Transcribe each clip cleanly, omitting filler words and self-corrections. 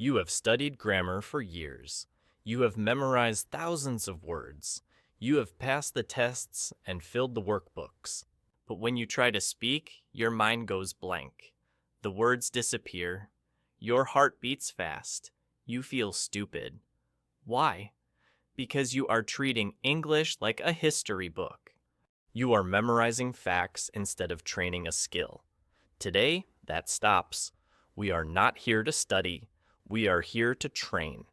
You have studied grammar for years. You have memorized thousands of words. You have passed the tests and filled the workbooks. But when you try to speak, your mind goes blank. The words disappear. Your heart beats fast. You feel stupid. Why? Because you are treating English like a history book. You are memorizing facts instead of training a skill. Today, that stops. We are not here to study. We are here to train.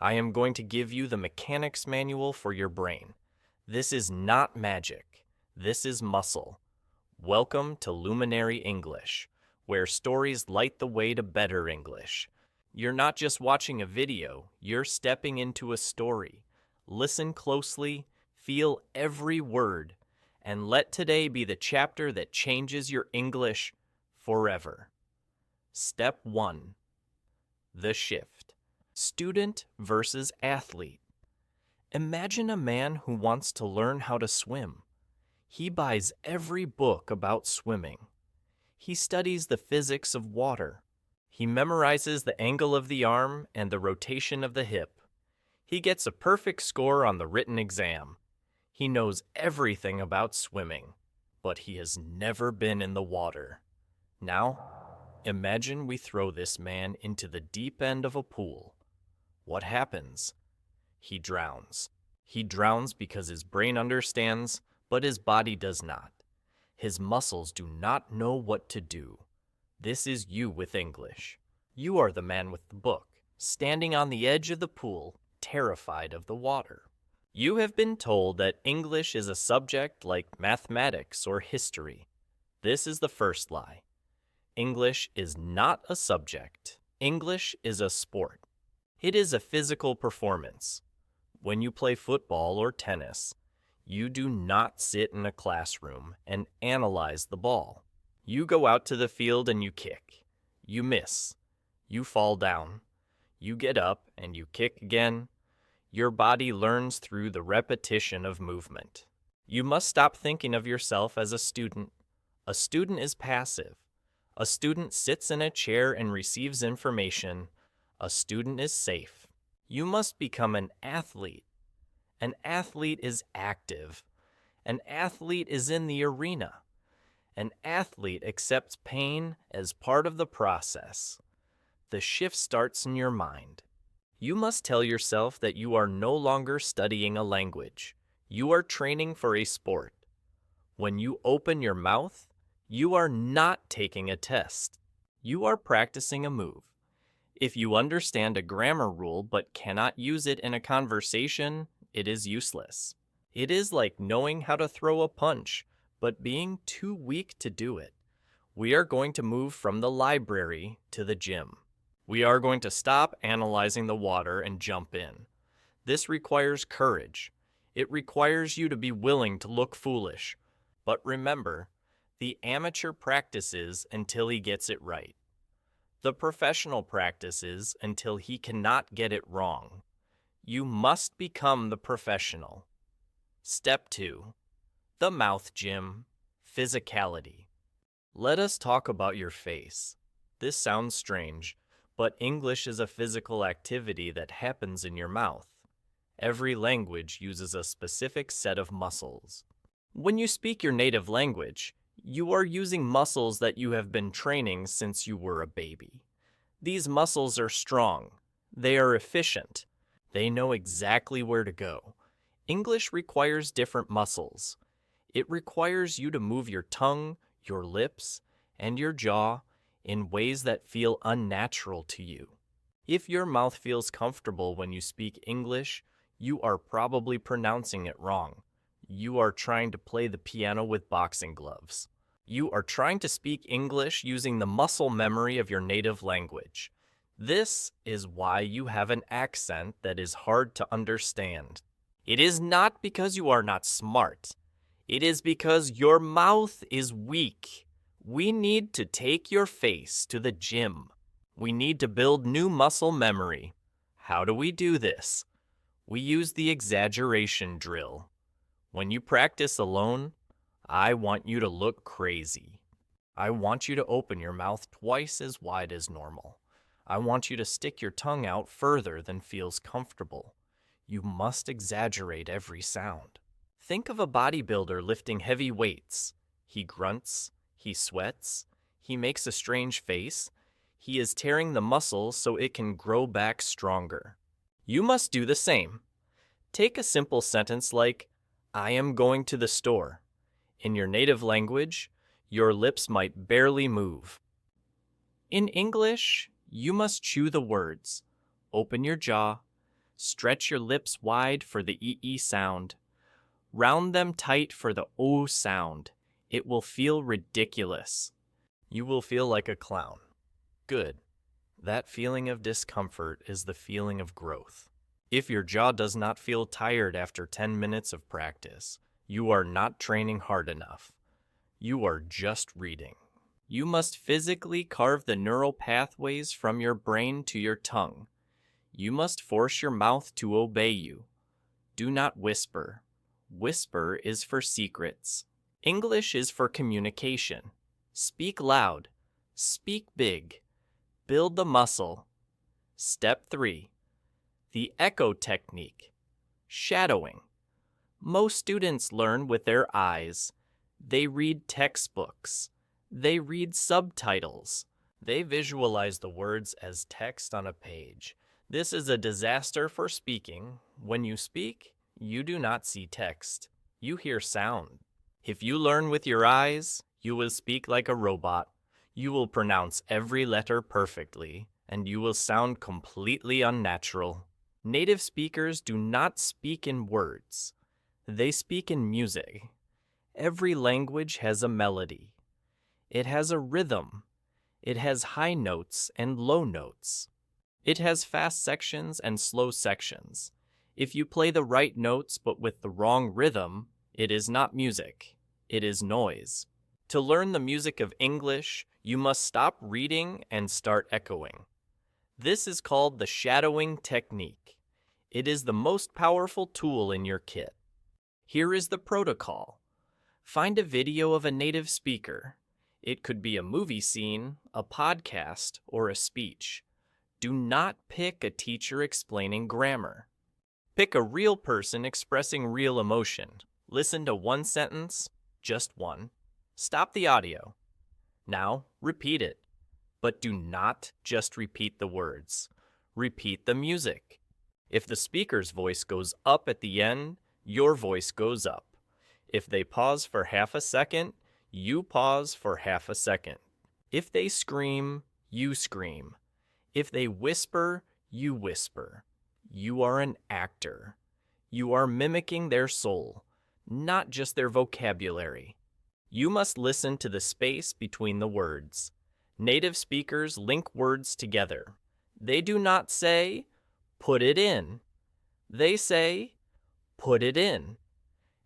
I am going to give you the mechanics manual for your brain. This is not magic. This is muscle. Welcome to Luminary English, where stories light the way to better English. You're not just watching a video, you're stepping into a story. Listen closely, feel every word, and let today be the chapter that changes your English forever. Step 1. The shift. Student versus athlete. Imagine a man who wants to learn how to swim. He buys every book about swimming. He studies the physics of water. He memorizes the angle of the arm and the rotation of the hip. He gets a perfect score on the written exam. He knows everything about swimming, but he has never been in the water. Now, imagine we throw this man into the deep end of a pool. What happens? He drowns. He drowns because his brain understands, but his body does not. His muscles do not know what to do. This is you with English. You are the man with the book, standing on the edge of the pool, terrified of the water. You have been told that English is a subject like mathematics or history. This is the first lie. English is not a subject. English is a sport. It is a physical performance. When you play football or tennis, you do not sit in a classroom and analyze the ball. You go out to the field and you kick. You miss. You fall down. You get up and you kick again. Your body learns through the repetition of movement. You must stop thinking of yourself as a student. A student is passive. A student sits in a chair and receives information. A student is safe. You must become an athlete. An athlete is active. An athlete is in the arena. An athlete accepts pain as part of the process. The shift starts in your mind. You must tell yourself that you are no longer studying a language. You are training for a sport. When you open your mouth, you are not taking a test. You are practicing a move. If you understand a grammar rule but cannot use it in a conversation, it is useless. It is like knowing how to throw a punch, but being too weak to do it. We are going to move from the library to the gym. We are going to stop analyzing the water and jump in. This requires courage. It requires you to be willing to look foolish. But remember, the amateur practices until he gets it right. The professional practices until he cannot get it wrong. You must become the professional. Step 2. The mouth gym. Physicality. Let us talk about your face. This sounds strange, but English is a physical activity that happens in your mouth. Every language uses a specific set of muscles. When you speak your native language, you are using muscles that you have been training since you were a baby. These muscles are strong. They are efficient. They know exactly where to go. English requires different muscles. It requires you to move your tongue, your lips, and your jaw in ways that feel unnatural to you. If your mouth feels comfortable when you speak English, you are probably pronouncing it wrong. You are trying to play the piano with boxing gloves. You are trying to speak English using the muscle memory of your native language. This is why you have an accent that is hard to understand. It is not because you are not smart. It is because your mouth is weak. We need to take your face to the gym. We need to build new muscle memory. How do we do this? We use the exaggeration drill. When you practice alone, I want you to look crazy. I want you to open your mouth twice as wide as normal. I want you to stick your tongue out further than feels comfortable. You must exaggerate every sound. Think of a bodybuilder lifting heavy weights. He grunts, he sweats, he makes a strange face. He is tearing the muscle so it can grow back stronger. You must do the same. Take a simple sentence like, I am going to the store. In your native language, your lips might barely move. In English, you must chew the words. Open your jaw. Stretch your lips wide for the EE sound. Round them tight for the O sound. It will feel ridiculous. You will feel like a clown. Good. That feeling of discomfort is the feeling of growth. If your jaw does not feel tired after 10 minutes of practice, you are not training hard enough. You are just reading. You must physically carve the neural pathways from your brain to your tongue. You must force your mouth to obey you. Do not whisper. Whisper is for secrets. English is for communication. Speak loud. Speak big. Build the muscle. Step 3. The echo technique. Shadowing. Most students learn with their eyes. They read textbooks. They read subtitles. They visualize the words as text on a page. This is a disaster for speaking. When you speak, you do not see text. You hear sound. If you learn with your eyes, you will speak like a robot. You will pronounce every letter perfectly, and you will sound completely unnatural. Native speakers do not speak in words. They speak in music. Every language has a melody. It has a rhythm. It has high notes and low notes. It has fast sections and slow sections. If you play the right notes but with the wrong rhythm, it is not music. It is noise. To learn the music of English, you must stop reading and start echoing. This is called the shadowing technique. It is the most powerful tool in your kit. Here is the protocol. Find a video of a native speaker. It could be a movie scene, a podcast, or a speech. Do not pick a teacher explaining grammar. Pick a real person expressing real emotion. Listen to one sentence, just one. Stop the audio. Now, repeat it. But do not just repeat the words. Repeat the music. If the speaker's voice goes up at the end, your voice goes up. If they pause for half a second, you pause for half a second. If they scream, you scream. If they whisper, you whisper. You are an actor. You are mimicking their soul, not just their vocabulary. You must listen to the space between the words. Native speakers link words together. They do not say, put it in. They say, put it in.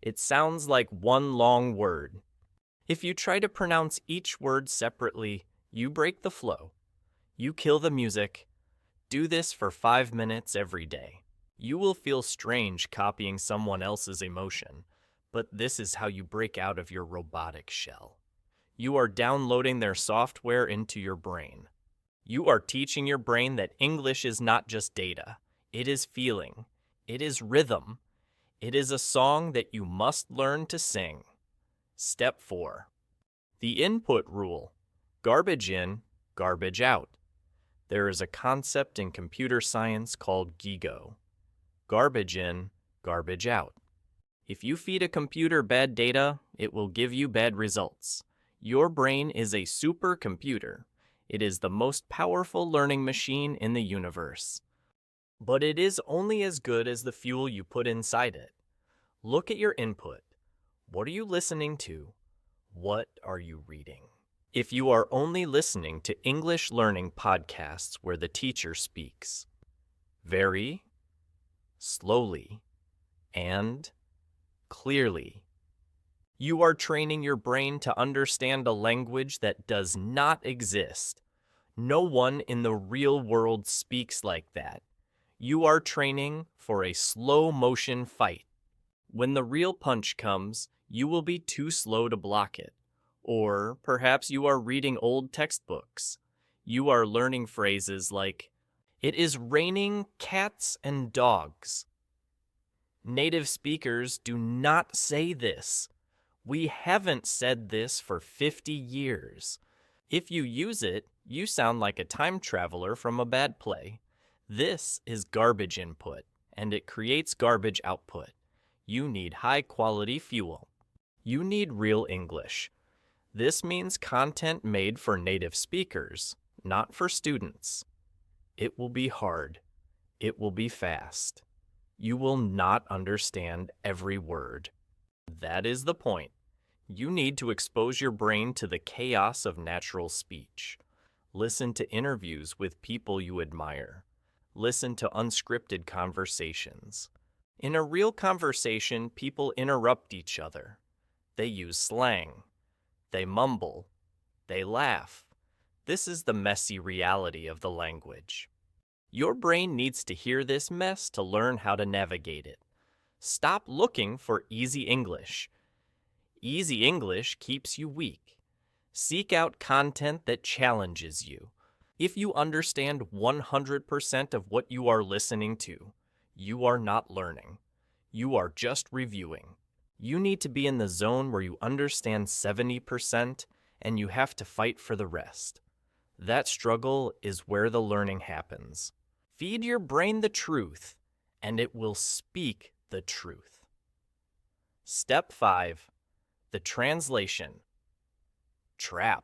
It sounds like one long word. If you try to pronounce each word separately, you break the flow. You kill the music. Do this for 5 minutes every day. You will feel strange copying someone else's emotion, but this is how you break out of your robotic shell. You are downloading their software into your brain. You are teaching your brain that English is not just data. It is feeling. It is rhythm. It is a song that you must learn to sing. Step 4. The input rule. Garbage in, garbage out. There is a concept in computer science called GIGO. Garbage in, garbage out. If you feed a computer bad data, it will give you bad results. Your brain is a supercomputer. It is the most powerful learning machine in the universe. But it is only as good as the fuel you put inside it. Look at your input. What are you listening to? What are you reading? If you are only listening to English learning podcasts where the teacher speaks very slowly and clearly, you are training your brain to understand a language that does not exist. No one in the real world speaks like that. You are training for a slow motion fight. When the real punch comes, you will be too slow to block it. Or perhaps you are reading old textbooks. You are learning phrases like, "It is raining cats and dogs." Native speakers do not say this. We haven't said this for 50 years. If you use it, you sound like a time traveler from a bad play. This is garbage input, and it creates garbage output. You need high-quality fuel. You need real English. This means content made for native speakers, not for students. It will be hard. It will be fast. You will not understand every word. That is the point. You need to expose your brain to the chaos of natural speech. Listen to interviews with people you admire. Listen to unscripted conversations. In a real conversation, people interrupt each other. They use slang. They mumble. They laugh. This is the messy reality of the language. Your brain needs to hear this mess to learn how to navigate it. Stop looking for easy English. Easy English keeps you weak. Seek out content that challenges you. If you understand 100% of what you are listening to, you are not learning. You are just reviewing. You need to be in the zone where you understand 70% and you have to fight for the rest. That struggle is where the learning happens. Feed your brain the truth, and it will speak the truth. Step 5. The translation. Trap.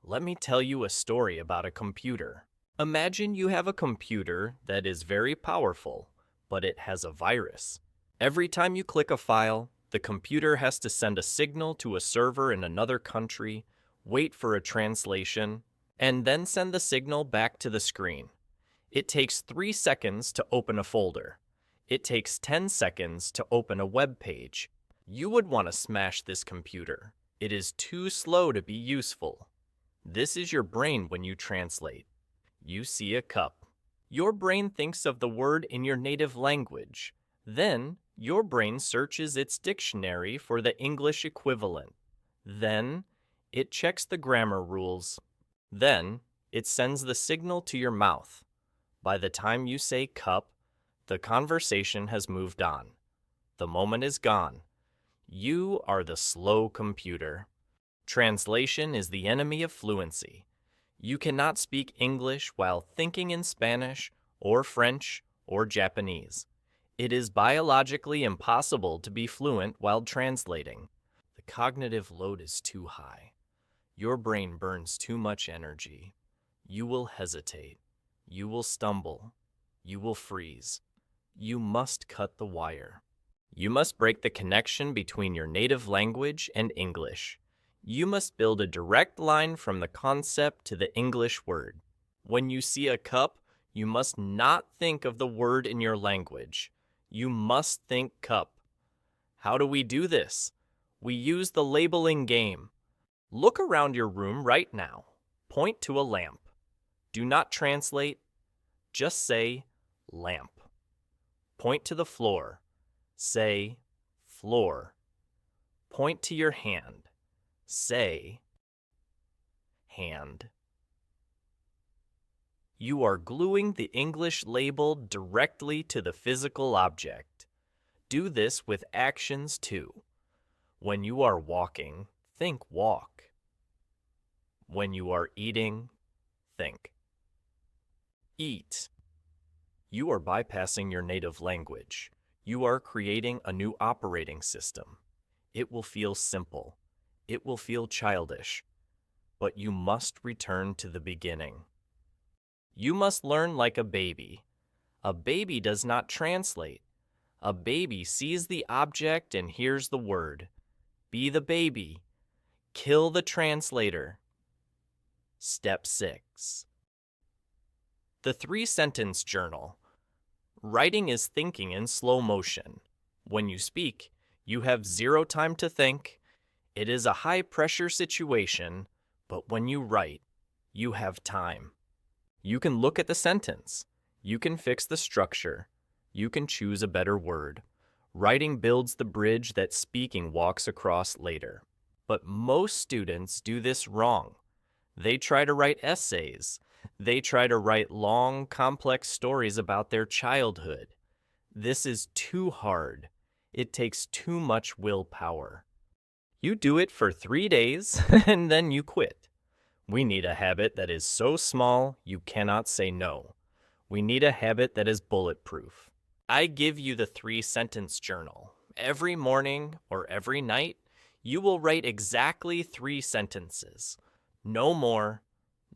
Let me tell you a story about a computer. Imagine you have a computer that is very powerful, but it has a virus. Every time you click a file, the computer has to send a signal to a server in another country, wait for a translation, and then send the signal back to the screen. It takes 3 seconds to open a folder. It takes 10 seconds to open a web page. You would want to smash this computer. It is too slow to be useful. This is your brain when you translate. You see a cup. Your brain thinks of the word in your native language. Then, your brain searches its dictionary for the English equivalent. Then, it checks the grammar rules. Then, it sends the signal to your mouth. By the time you say cup, the conversation has moved on. The moment is gone. You are the slow computer. Translation is the enemy of fluency. You cannot speak English while thinking in Spanish or French or Japanese. It is biologically impossible to be fluent while translating. The cognitive load is too high. Your brain burns too much energy. You will hesitate. You will stumble. You will freeze. You must cut the wire. You must break the connection between your native language and English. You must build a direct line from the concept to the English word. When you see a cup, you must not think of the word in your language. You must think cup. How do we do this? We use the labeling game. Look around your room right now. Point to a lamp. Do not translate. Just say lamp. Point to the floor. Say floor. Point to your hand. Say hand. You are gluing the English label directly to the physical object. Do this with actions too. When you are walking, think walk. When you are eating, think. Eat. You are bypassing your native language. You are creating a new operating system. It will feel simple. It will feel childish. But you must return to the beginning. You must learn like a baby. A baby does not translate. A baby sees the object and hears the word. Be the baby. Kill the translator. Step 6. The 3-sentence journal. Writing is thinking in slow motion. When you speak, you have 0 time to think. It is a high-pressure situation, but when you write, you have time. You can look at the sentence. You can fix the structure. You can choose a better word. Writing builds the bridge that speaking walks across later. But most students do this wrong. They try to write essays. They try to write long, complex stories about their childhood. This is too hard. It takes too much willpower. You do it for 3 days, and then you quit. We need a habit that is so small you cannot say no. We need a habit that is bulletproof. I give you the 3-sentence journal. Every morning or every night, you will write exactly 3 sentences. No more,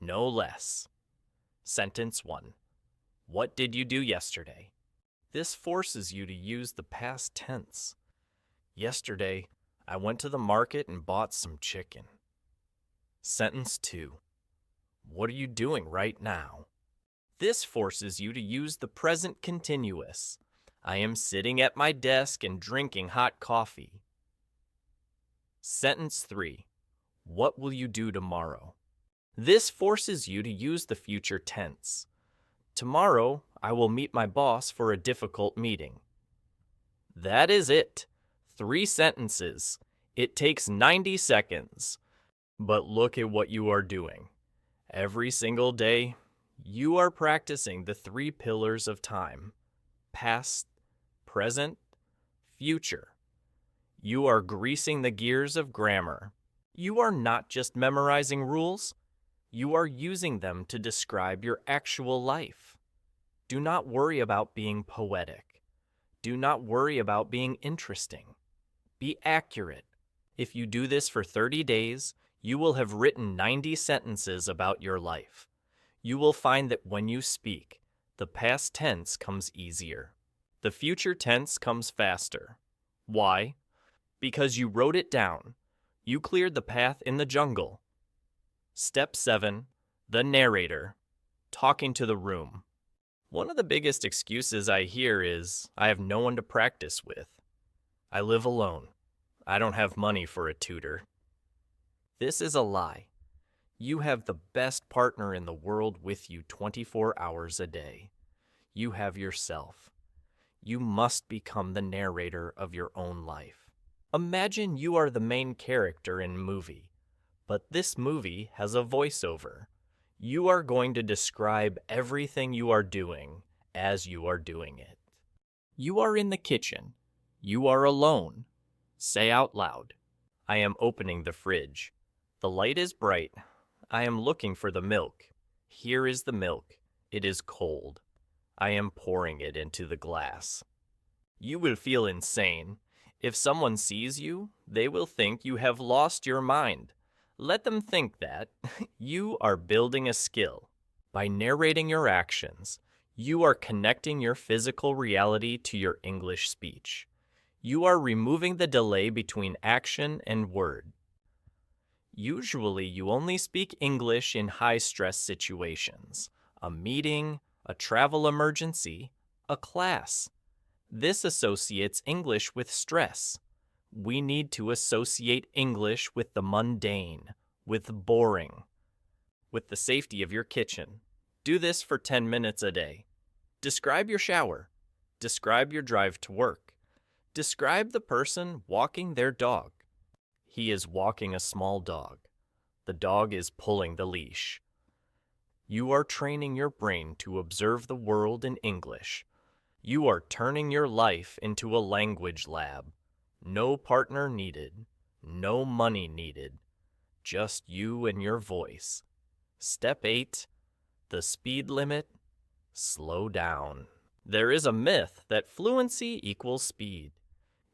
no less. Sentence 1. What did you do yesterday? This forces you to use the past tense. Yesterday, I went to the market and bought some chicken. Sentence 2. What are you doing right now? This forces you to use the present continuous. I am sitting at my desk and drinking hot coffee. Sentence 3. What will you do tomorrow? This forces you to use the future tense. Tomorrow, I will meet my boss for a difficult meeting. That is it. 3 sentences. It takes 90 seconds. But look at what you are doing. Every single day, you are practicing the 3 pillars of time: past, present, future. You are greasing the gears of grammar. You are not just memorizing rules. You are using them to describe your actual life. Do not worry about being poetic. Do not worry about being interesting. Be accurate. If you do this for 30 days, you will have written 90 sentences about your life. You will find that when you speak, the past tense comes easier. The future tense comes faster. Why? Because you wrote it down. You cleared the path in the jungle. Step 7. The narrator. Talking to the room. One of the biggest excuses I hear is, I have no one to practice with. I live alone. I don't have money for a tutor. This is a lie. You have the best partner in the world with you 24 hours a day. You have yourself. You must become the narrator of your own life. Imagine you are the main character in a movie, but this movie has a voiceover. You are going to describe everything you are doing as you are doing it. You are in the kitchen. You are alone. Say out loud, I am opening the fridge. The light is bright. I am looking for the milk. Here is the milk. It is cold. I am pouring it into the glass. You will feel insane. If someone sees you, they will think you have lost your mind. Let them think that. You are building a skill. By narrating your actions, you are connecting your physical reality to your English speech. You are removing the delay between action and word. Usually, you only speak English in high-stress situations: a meeting, a travel emergency, a class. This associates English with stress. We need to associate English with the mundane, with boring, with the safety of your kitchen. Do this for 10 minutes a day. Describe your shower. Describe your drive to work. Describe the person walking their dog. He is walking a small dog. The dog is pulling the leash. You are training your brain to observe the world in English. You are turning your life into a language lab. No partner needed. No money needed. Just you and your voice. Step 8. The speed limit. Slow down. There is a myth that fluency equals speed.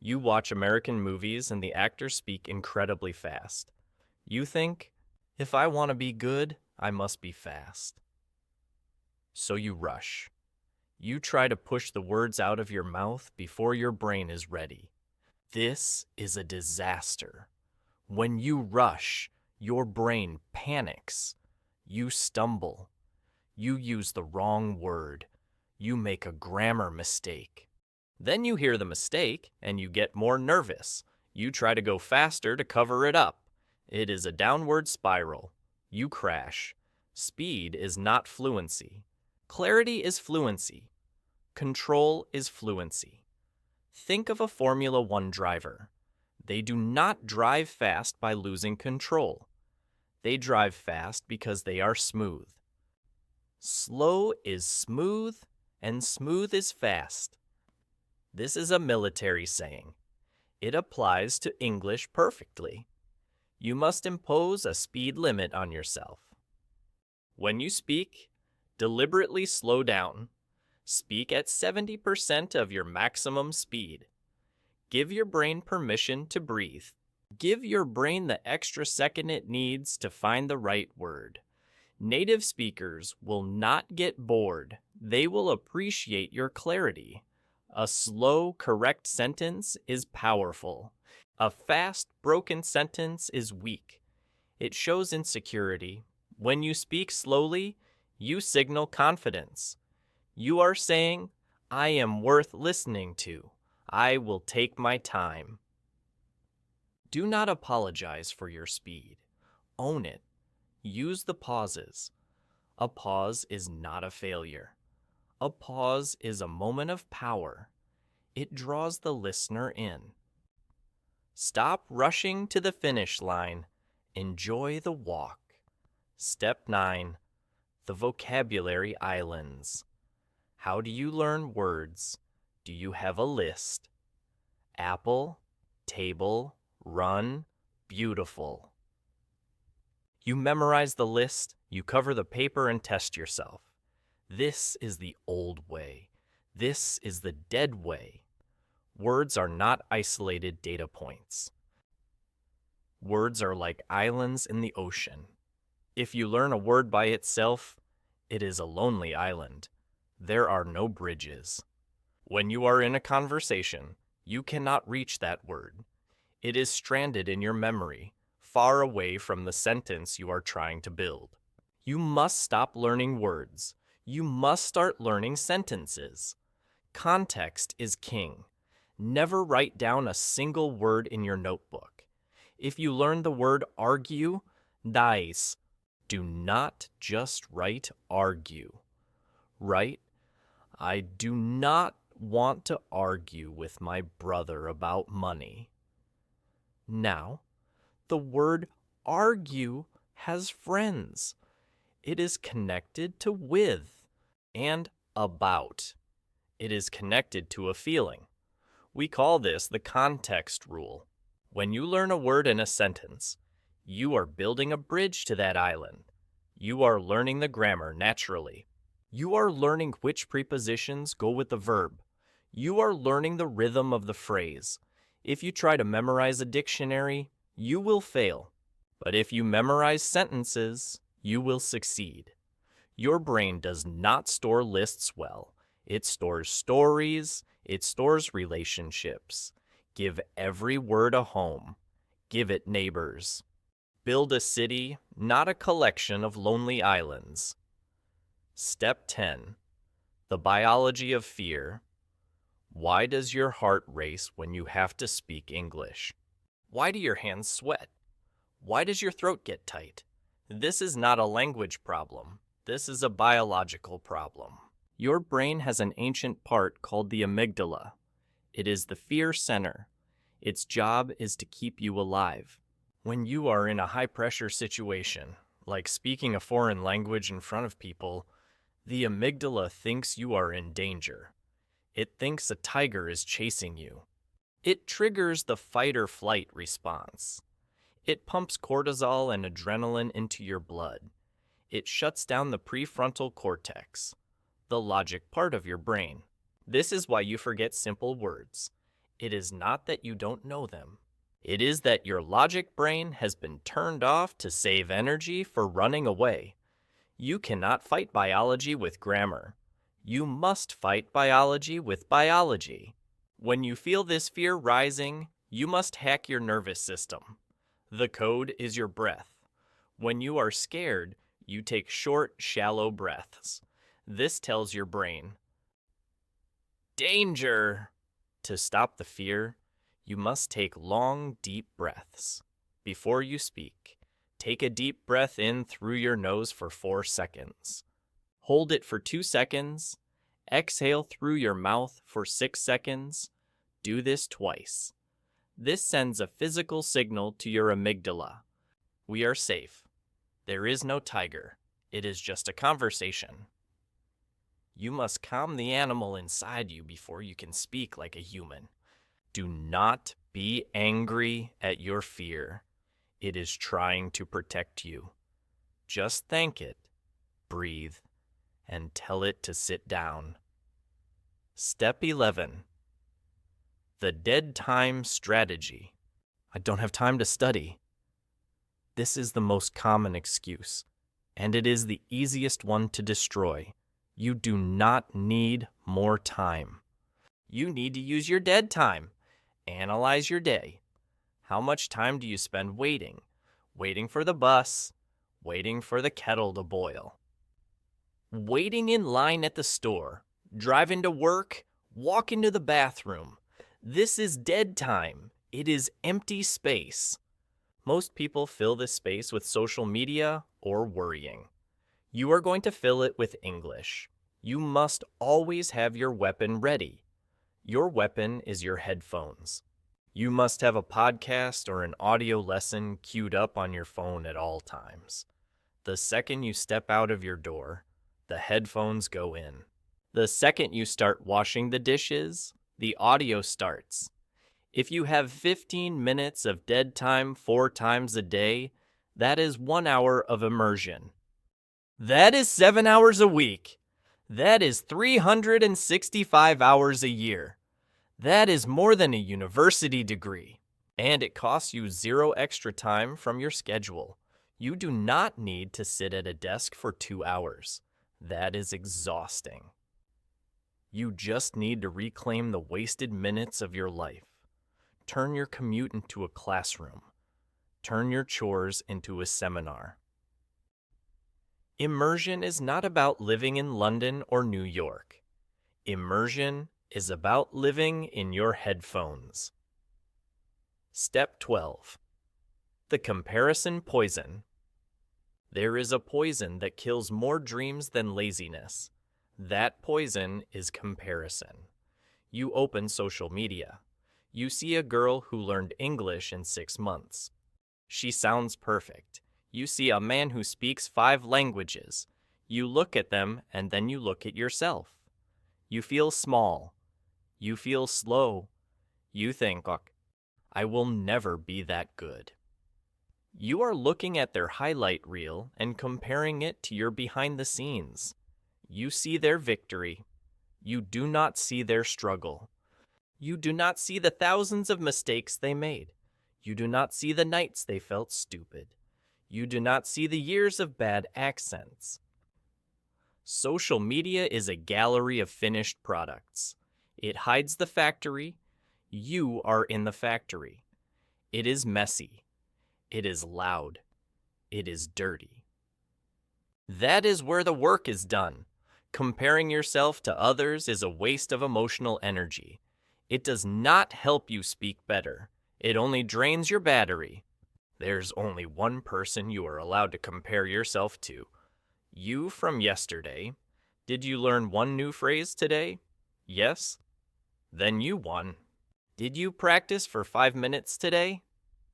You watch American movies and the actors speak incredibly fast. You think, if I want to be good, I must be fast. So you rush. You try to push the words out of your mouth before your brain is ready. This is a disaster. When you rush, your brain panics. You stumble. You use the wrong word. You make a grammar mistake. Then you hear the mistake and you get more nervous. You try to go faster to cover it up. It is a downward spiral. You crash. Speed is not fluency. Clarity is fluency. Control is fluency. Think of a Formula 1 driver. They do not drive fast by losing control. They drive fast because they are smooth. Slow is smooth, and smooth is fast. This is a military saying. It applies to English perfectly. You must impose a speed limit on yourself. When you speak, deliberately slow down. Speak at 70% of your maximum speed. Give your brain permission to breathe. Give your brain the extra second it needs to find the right word. Native speakers will not get bored. They will appreciate your clarity. A slow, correct sentence is powerful. A fast, broken sentence is weak. It shows insecurity. When you speak slowly, you signal confidence. You are saying, I am worth listening to. I will take my time. Do not apologize for your speed. Own it. Use the pauses. A pause is not a failure. A pause is a moment of power. It draws the listener in. Stop rushing to the finish line. Enjoy the walk. Step 9. The vocabulary islands. How do you learn words? Do you have a list? Apple, table, run, beautiful. You memorize the list, you cover the paper and test yourself. This is the old way. This is the dead way. Words are not isolated data points. Words are like islands in the ocean. If you learn a word by itself, it is a lonely island. There are no bridges. When you are in a conversation, you cannot reach that word. It is stranded in your memory, far away from the sentence you are trying to build. You must stop learning words. You must start learning sentences. Context is king. Never write down a single word in your notebook. If you learn the word argue, dice. Do not just write argue. Write, I do not want to argue with my brother about money. Now, the word argue has friends. It is connected to with and about. It is connected to a feeling. We call this the context rule. When you learn a word in a sentence, you are building a bridge to that island. You are learning the grammar naturally. You are learning which prepositions go with the verb. You are learning the rhythm of the phrase. If you try to memorize a dictionary, you will fail. But if you memorize sentences, you will succeed. Your brain does not store lists well. It stores stories. It stores relationships. Give every word a home. Give it neighbors. Build a city, not a collection of lonely islands. Step 10. The biology of fear. Why does your heart race when you have to speak English? Why do your hands sweat? Why does your throat get tight? This is not a language problem. This is a biological problem. Your brain has an ancient part called the amygdala. It is the fear center. Its job is to keep you alive. When you are in a high-pressure situation, like speaking a foreign language in front of people, the amygdala thinks you are in danger. It thinks a tiger is chasing you. It triggers the fight or flight response. It pumps cortisol and adrenaline into your blood. It shuts down the prefrontal cortex, the logic part of your brain. This is why you forget simple words. It is not that you don't know them. It is that your logic brain has been turned off to save energy for running away. You cannot fight biology with grammar. You must fight biology with biology. When you feel this fear rising, you must hack your nervous system. The code is your breath. When you are scared, you take short, shallow breaths. This tells your brain, danger! To stop the fear, you must take long, deep breaths. Before you speak, take a deep breath in through your nose for 4 seconds. Hold it for 2 seconds. Exhale through your mouth for 6 seconds. Do this twice. This sends a physical signal to your amygdala. We are safe. There is no tiger. It is just a conversation. You must calm the animal inside you before you can speak like a human. Do not be angry at your fear. It is trying to protect you. Just thank it, breathe, and tell it to sit down. Step 11. The dead time strategy. I don't have time to study. This is the most common excuse, and it is the easiest one to destroy. You do not need more time. You need to use your dead time. Analyze your day. How much time do you spend waiting? Waiting for the bus, waiting for the kettle to boil. Waiting in line at the store, driving to work, walking to the bathroom. This is dead time. It is empty space. Most people fill this space with social media or worrying. You are going to fill it with English. You must always have your weapon ready. Your weapon is your headphones. You must have a podcast or an audio lesson queued up on your phone at all times. The second you step out of your door, the headphones go in. The second you start washing the dishes, the audio starts. If you have 15 minutes of dead time 4 times a day, that is 1 hour of immersion. That is 7 hours a week. That is 365 hours a year. That is more than a university degree. And it costs you 0 extra time from your schedule. You do not need to sit at a desk for 2 hours. That is exhausting. You just need to reclaim the wasted minutes of your life. Turn your commute into a classroom. Turn your chores into a seminar. Immersion is not about living in London or New York. Immersion is about living in your headphones. Step 12. The comparison poison. There is a poison that kills more dreams than laziness. That poison is comparison. You open social media. You see a girl who learned English in 6 months. She sounds perfect. You see a man who speaks 5 languages. You look at them and then you look at yourself. You feel small. You feel slow. You think, I will never be that good. You are looking at their highlight reel and comparing it to your behind the scenes. You see their victory. You do not see their struggle. You do not see the thousands of mistakes they made. You do not see the nights they felt stupid. You do not see the years of bad accents. Social media is a gallery of finished products. It hides the factory. You are in the factory. It is messy. It is loud. It is dirty. That is where the work is done. Comparing yourself to others is a waste of emotional energy. It does not help you speak better. It only drains your battery. There's only one person you are allowed to compare yourself to. You from yesterday. Did you learn one new phrase today? Yes? Then you won. Did you practice for 5 minutes today?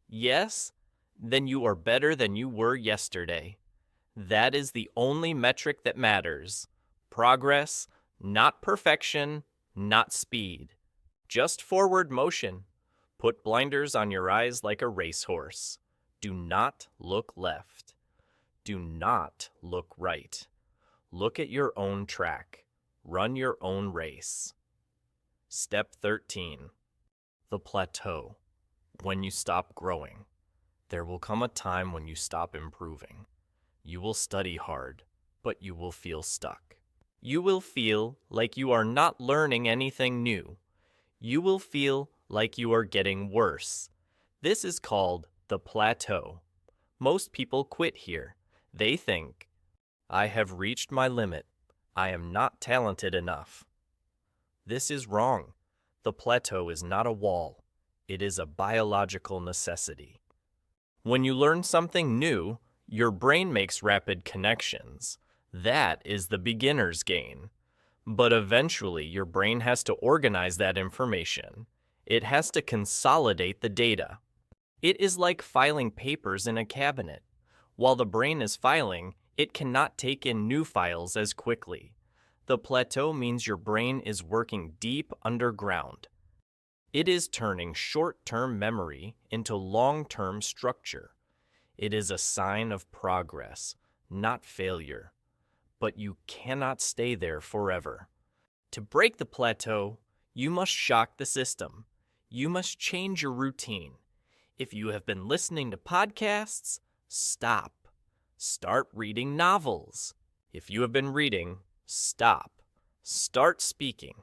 Yes? Then you are better than you were yesterday. That is the only metric that matters. Progress, not perfection, not speed. Just forward motion. Put blinders on your eyes like a racehorse. Do not look left. Do not look right. Look at your own track. Run your own race. Step 13. The plateau. When you stop growing. There will come a time when you stop improving. You will study hard, but you will feel stuck. You will feel like you are not learning anything new. You will feel like you are getting worse. This is called the plateau. Most people quit here. They think, I have reached my limit. I am not talented enough. This is wrong. The plateau is not a wall. It is a biological necessity. When you learn something new, your brain makes rapid connections. That is the beginner's gain. But eventually, your brain has to organize that information. It has to consolidate the data. It is like filing papers in a cabinet. While the brain is filing, it cannot take in new files as quickly. The plateau means your brain is working deep underground. It is turning short-term memory into long-term structure. It is a sign of progress, not failure. But you cannot stay there forever. To break the plateau, you must shock the system. You must change your routine. If you have been listening to podcasts, stop. Start reading novels. If you have been reading, stop. Start speaking.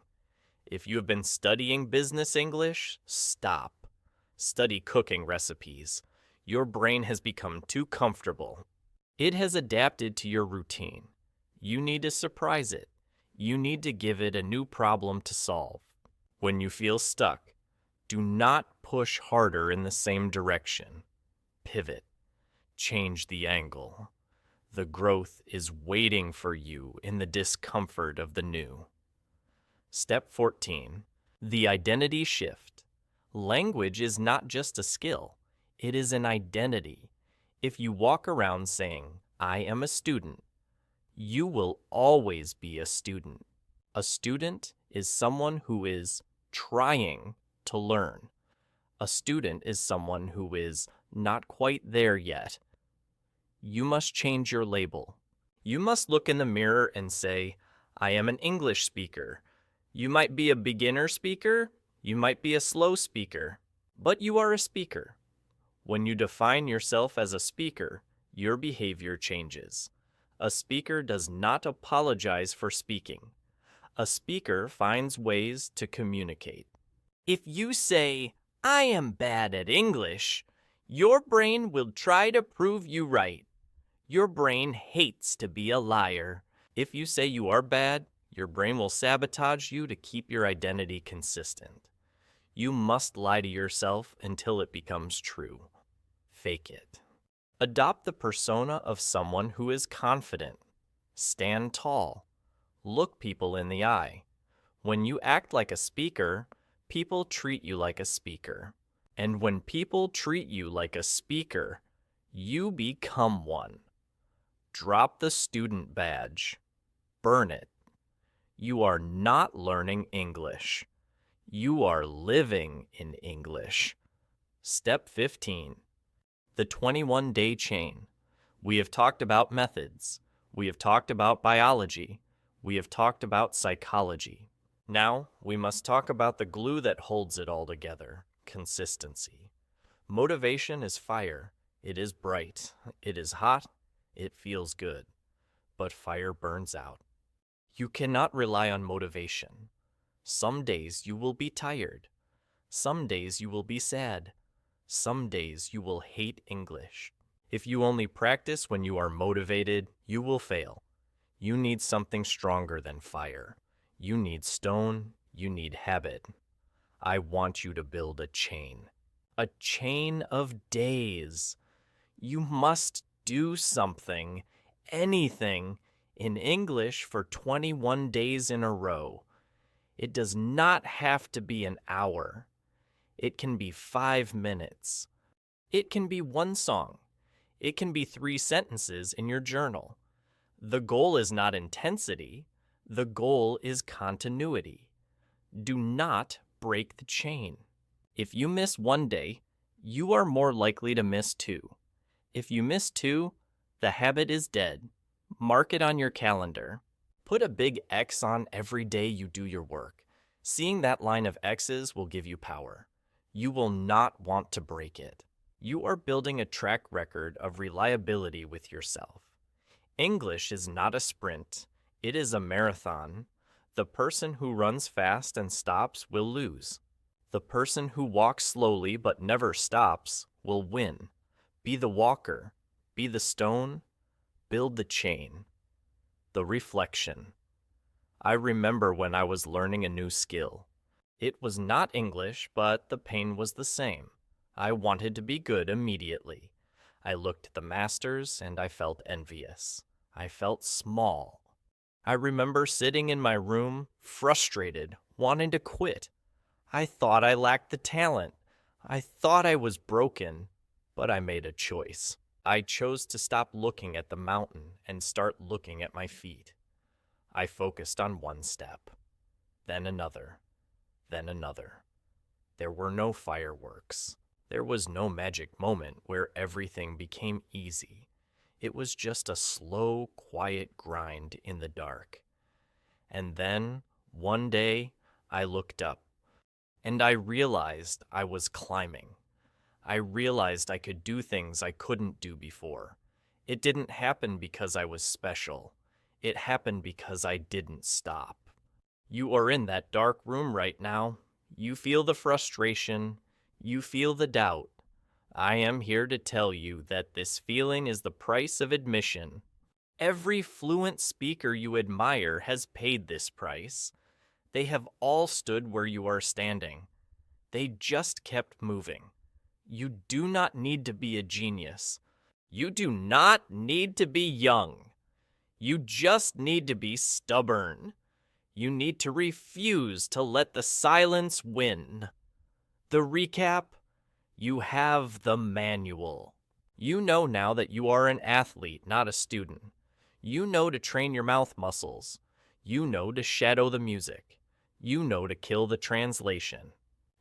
If you have been studying business English, stop. Study cooking recipes. Your brain has become too comfortable. It has adapted to your routine. You need to surprise it. You need to give it a new problem to solve. When you feel stuck, do not push harder in the same direction. Pivot. Change the angle. The growth is waiting for you in the discomfort of the new. Step 14. The identity shift. Language is not just a skill. It is an identity. If you walk around saying, "I am a student," you will always be a student. A student is someone who is trying to learn. A student is someone who is not quite there yet. You must change your label. You must look in the mirror and say, "I am an English speaker." You might be a beginner speaker, you might be a slow speaker, but you are a speaker. When you define yourself as a speaker, your behavior changes. A speaker does not apologize for speaking. A speaker finds ways to communicate. If you say, "I am bad at English," your brain will try to prove you right. Your brain hates to be a liar. If you say you are bad, your brain will sabotage you to keep your identity consistent. You must lie to yourself until it becomes true. Fake it. Adopt the persona of someone who is confident. Stand tall. Look people in the eye. When you act like a speaker, people treat you like a speaker. And when people treat you like a speaker, you become one. Drop the student badge. Burn it. You are not learning English. You are living in English. Step 15. The 21-day chain. We have talked about methods. We have talked about biology. We have talked about psychology. Now, we must talk about the glue that holds it all together, consistency. Motivation is fire. It is bright. It is hot. It feels good. But fire burns out. You cannot rely on motivation. Some days you will be tired. Some days you will be sad. Some days you will hate English. If you only practice when you are motivated, you will fail. You need something stronger than fire. You need stone. You need habit. I want you to build a chain. A chain of days. You must do something, anything, in English for 21 days in a row. It does not have to be an hour. It can be 5 minutes. It can be one song. It can be 3 sentences in your journal. The goal is not intensity. The goal is continuity. Do not break the chain. If you miss one day, you are more likely to miss 2. If you miss 2, the habit is dead. Mark it on your calendar. Put a big X on every day you do your work. Seeing that line of X's will give you power. You will not want to break it. You are building a track record of reliability with yourself. English is not a sprint. It is a marathon. The person who runs fast and stops will lose. The person who walks slowly but never stops will win. Be the walker. Be the stone. Build the chain. The reflection. I remember when I was learning a new skill. It was not English, but the pain was the same. I wanted to be good immediately. I looked at the masters and I felt envious. I felt small. I remember sitting in my room, frustrated, wanting to quit. I thought I lacked the talent. I thought I was broken, but I made a choice. I chose to stop looking at the mountain and start looking at my feet. I focused on one step, then another, then another. There were no fireworks. There was no magic moment where everything became easy. It was just a slow, quiet grind in the dark. And then, one day, I looked up, and I realized I was climbing. I realized I could do things I couldn't do before. It didn't happen because I was special. It happened because I didn't stop. You are in that dark room right now. You feel the frustration. You feel the doubt. I am here to tell you that this feeling is the price of admission. Every fluent speaker you admire has paid this price. They have all stood where you are standing. They just kept moving. You do not need to be a genius. You do not need to be young. You just need to be stubborn. You need to refuse to let the silence win. The recap: you have the manual. You know now that you are an athlete, not a student. You know to train your mouth muscles. You know to shadow the music. You know to kill the translation.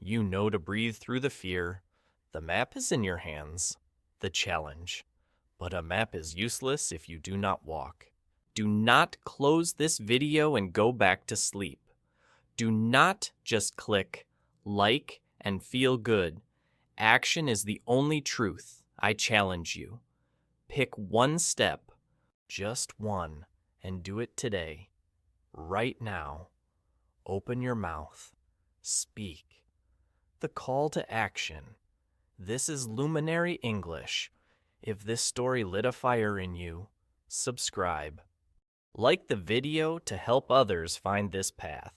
You know to breathe through the fear. The map is in your hands, the challenge. But a map is useless if you do not walk. Do not close this video and go back to sleep. Do not just click like and feel good. Action is the only truth. I challenge you. Pick one step, just one, and do it today. Right now. Open your mouth. Speak. The call to action. This is Luminary English. If this story lit a fire in you, subscribe. Like the video to help others find this path.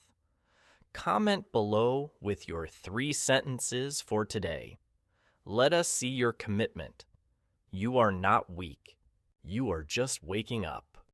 Comment below with your 3 sentences for today. Let us see your commitment. You are not weak. You are just waking up.